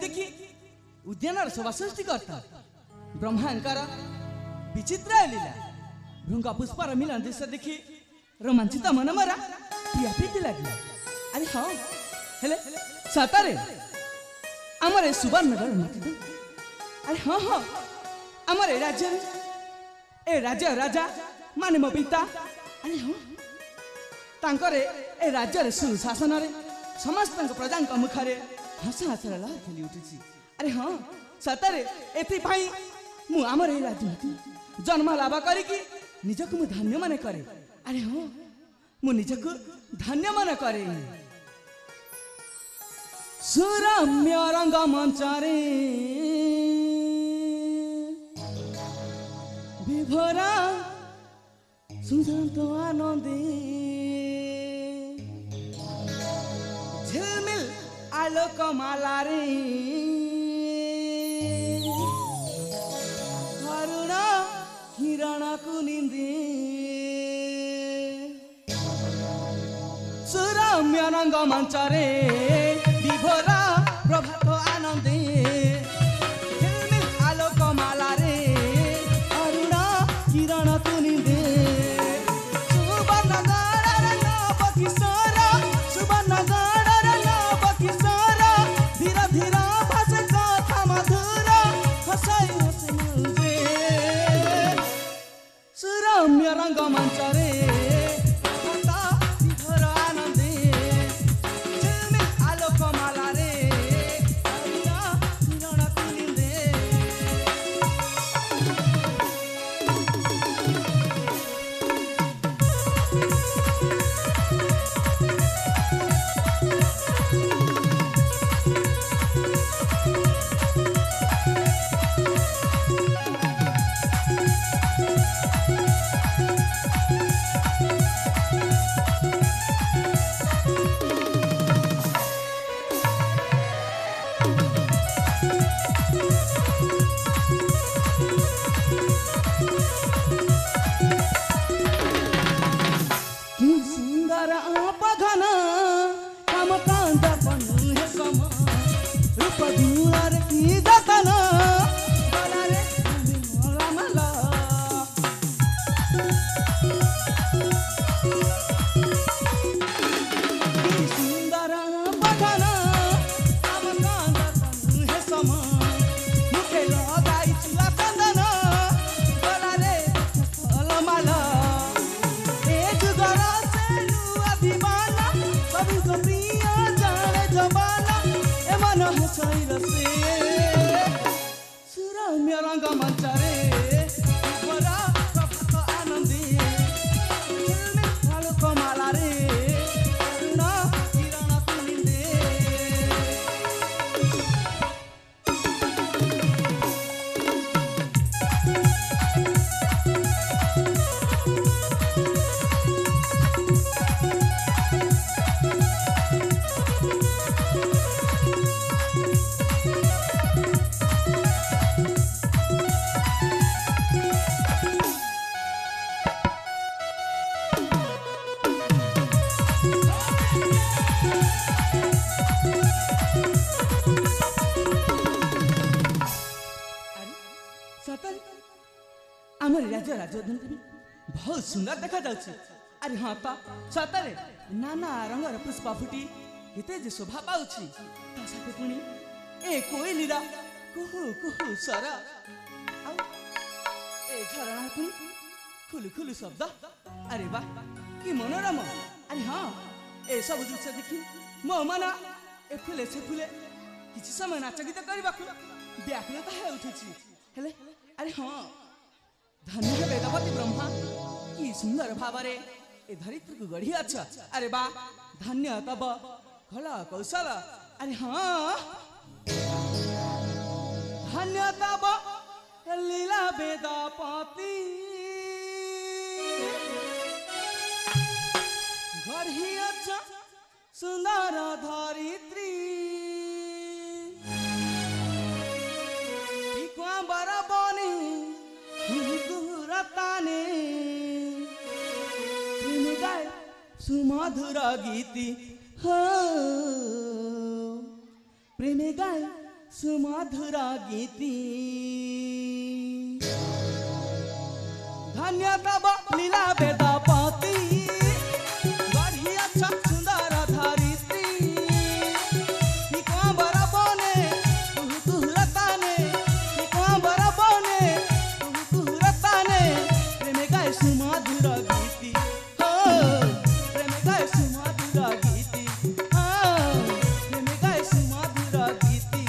देखि उद्यान शोभा सृष्टि करता ब्रह्मांकर विचित्र लीला भृंग पुष्पर मिलन दृश्य देखि रोमांचित मन मरा प्रिया प्रीति लगे। अरे हाँ हेले सतरे आमर सुवर्णगढ़ माटी तो अरे हाँ हाँ आमर ए राज्य राजा माने मो पिता। अरे हाँ तांकरे ए राज्य सुशासन समस्त प्रजा मुखरे हस हसर लहर खेली उठी। अरे हाँ सतरे एथि मु आमर ए राज्य जन्म लाभ करिकी निजको मु धन्य मन करे। अरे हाँ मु निजको धन्य मन करे। सुरम्य रंग मंचरे विभोरा सुशांत आनंदे झिलमिल आलोक माला रे अरुण किरण कुनिंदे सुरम्य रंग मंचरे विभोरा प्रभात आनंदे झिलमिल आलोक माला रे अरुण किरण कुनिंदे सुवर्णगढ़ नव किशोर सुवर्णगढ़ नव किशोर धीर धीर भाषे कथा मधुर हसाई हसे सुरम्य रंग मंचरे सुरम्य रंग मंचरे विभोरा प्रभात आनंदे झिलमिल आलोक माला रे अरुण किरण कुनिंदे। आमर राज्य राजधानी बहुत सुंदर देखा जाउछि। अरे हाँ तो सतरे नाना रंगर पुष्प फुटी केते जे शोभा पाउछि ता साथे पुणी ए कोइलीरा कुहू कुहू स्वर आ ए झरणा पुणी खुलु खुलु शब्द। अरे वाह कि मनोरम। अरे हाँ ए सब दृश्य देखि मो मन ए फुले से फुले किछि समय नाच गीत करबाकू व्याकुलता हे उठुछि। हेले अरे हाँ धन्य है वेदवती ब्रह्मा कि सुंदर भावरे ए धरित्री को गढ़ी अच्छा। अरे बा धन्य तब कला कौशल। अरे हाँ धन्य तब लीला वेदपति गढ़ी अच्छा सुंदर धरित्री बर बनी रताने गाय सुमधुर गीति हो प्रेम गाय सुमधुर गीति धन्य तब लीला वेदपति बढ़िया सुंदर धरित्री कबर बने कुहरताने कबर बने कुहरताने प्रेम गाय सुमधुर गीति हो प्रेम गाय सुमधुर गीति हो प्रेम गाय सुमधुर गीति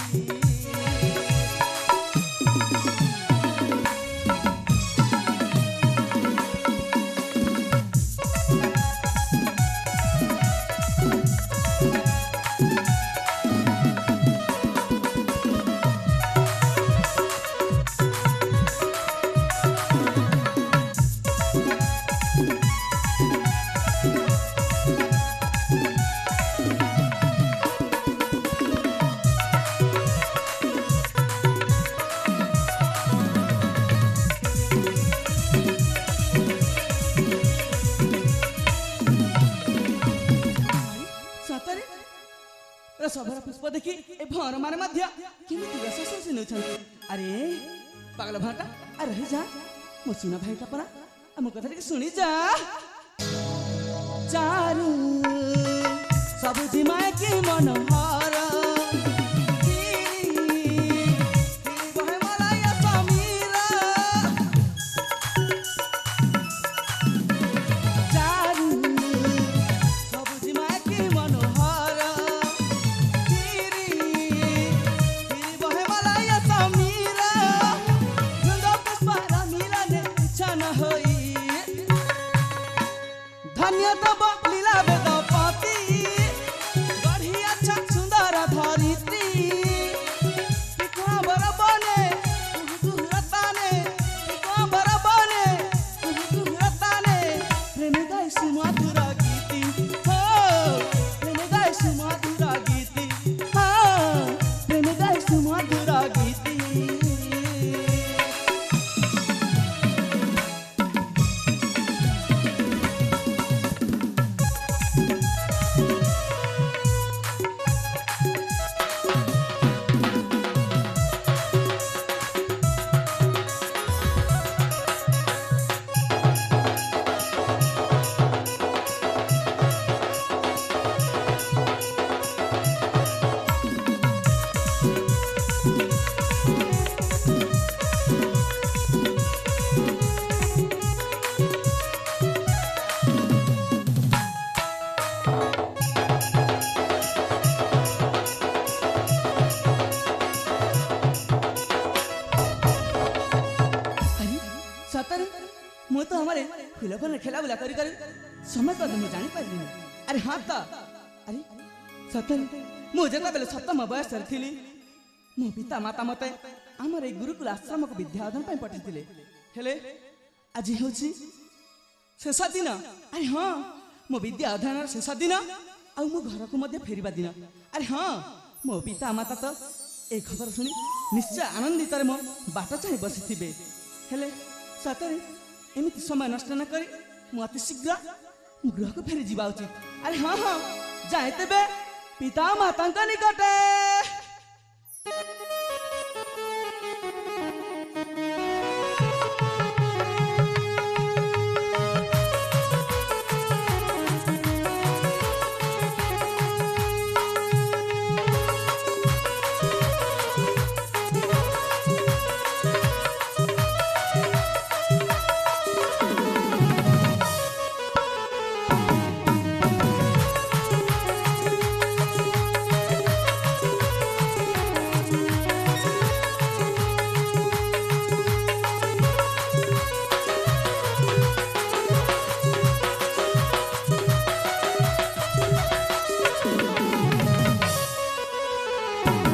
सभर पुष्प देखी ए भर माने मध्य केमिति रस से नउछन अरे पागल भाटा अरे रही जा मो सुना भाई का परा हम कथा के सुनी जा चारू सब जिमाए की मनोहर धन्य तब लीला वेदपति बढ़िया सुंदर धरित्री कबर बने कुहरताने कबर बने कुहरताने प्रेम गाय सुमधुर गीति हो प्रेम गाय सुमधुर गीति हो प्रेम गाय सुमधुर गीति मु तो हमारे फूल फल खेला बुला कर समय कर मुझे जानी पारि अरे हाँ तो अरे सतरे मुझे बेले सप्तम बयस थी मो पिता माता मत आमर ए गुरुकुल आश्रम को विद्याधन पठाई हेले आज हूँ शेष दिन अरे हाँ मो विद्या अध्ययन शेष दिन आ मो घर को फेरवा दिन अरे हाँ मो पिता माता तो ए खबर शुणी निश्चय आनंदित मो बाट चाहे बसी थे हेले सतरे एमती समय नष्ट न करी मु अति शीघ्र गृह को फेरी जीवा उचित अरे हाँ हाँ जाए तेबे पिता माता निकटे।